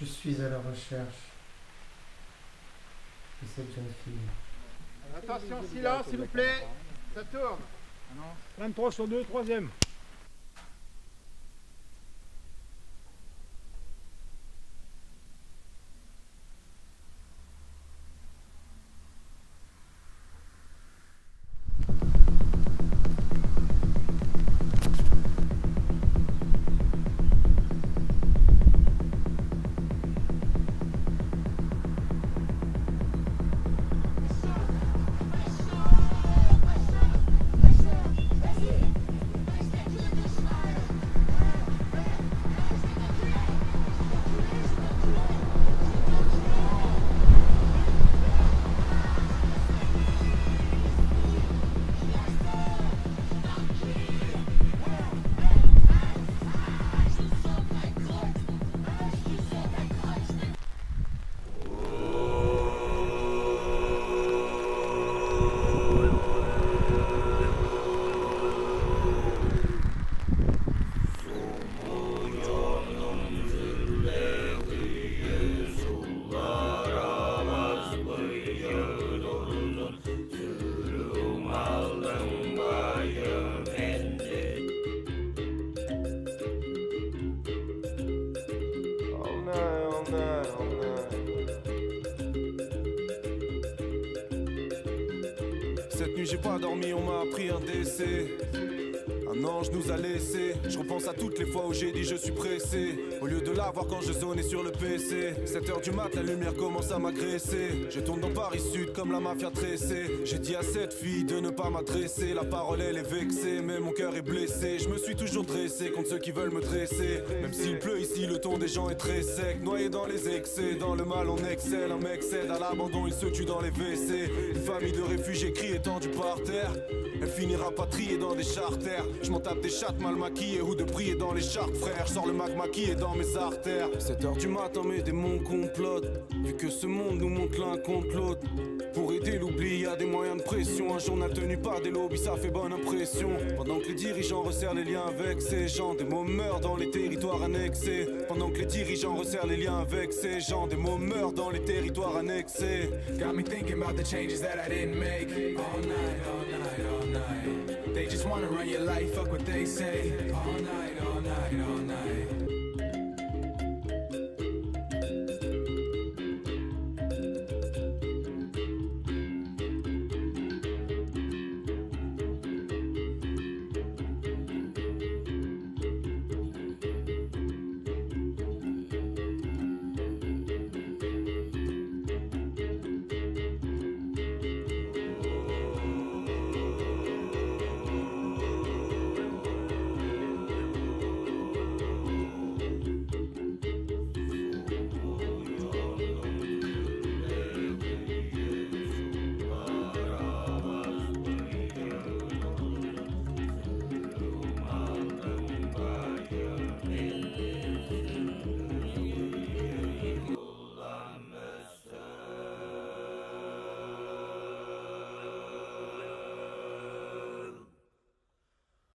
Je suis à la recherche de cette jeune fille. Attention, silence s'il vous plaît, ça tourne. 23 sur 2, troisième. Cette nuit j'ai pas dormi, on m'a appris un décès. Un ange nous a laissés. Je repense à toutes les fois où j'ai dit je suis pressé. Au lieu de l'avoir quand je zonais sur le PC. 7h du mat, la lumière commence à m'agresser. Je tourne dans Paris Sud comme la mafia tressée. J'ai dit à cette fille de ne pas m'adresser. La parole elle est vexée, mais mon cœur est blessé. Je me suis toujours dressé contre ceux qui veulent me dresser. Même s'il pleut ici, le ton des gens est très sec. Noyé dans les excès, dans le mal on excelle. Un mec cède à l'abandon, il se tue dans les WC. Une famille de réfugiés crie étendue par terre. Elle finira rapatriée dans des charters. Je m'en tape des chattes mal maquillées ou de briller dans les chartes, frère. Je sors le magma qui est dans mes artères. 7h du matin, mes démons complotent. Vu que ce monde nous monte l'un contre l'autre. Pour aider l'oubli, y a des moyens de pression. Un journal tenu par des lobbies, ça fait bonne impression. Pendant que les dirigeants resserrent les liens avec ces gens, des mots meurent dans les territoires annexés. Pendant que les dirigeants resserrent les liens avec ces gens, des mots meurent dans les territoires annexés. Got me thinking about the changes that I didn't make. All night, all night, all night. They just wanna run your life, fuck what they say. All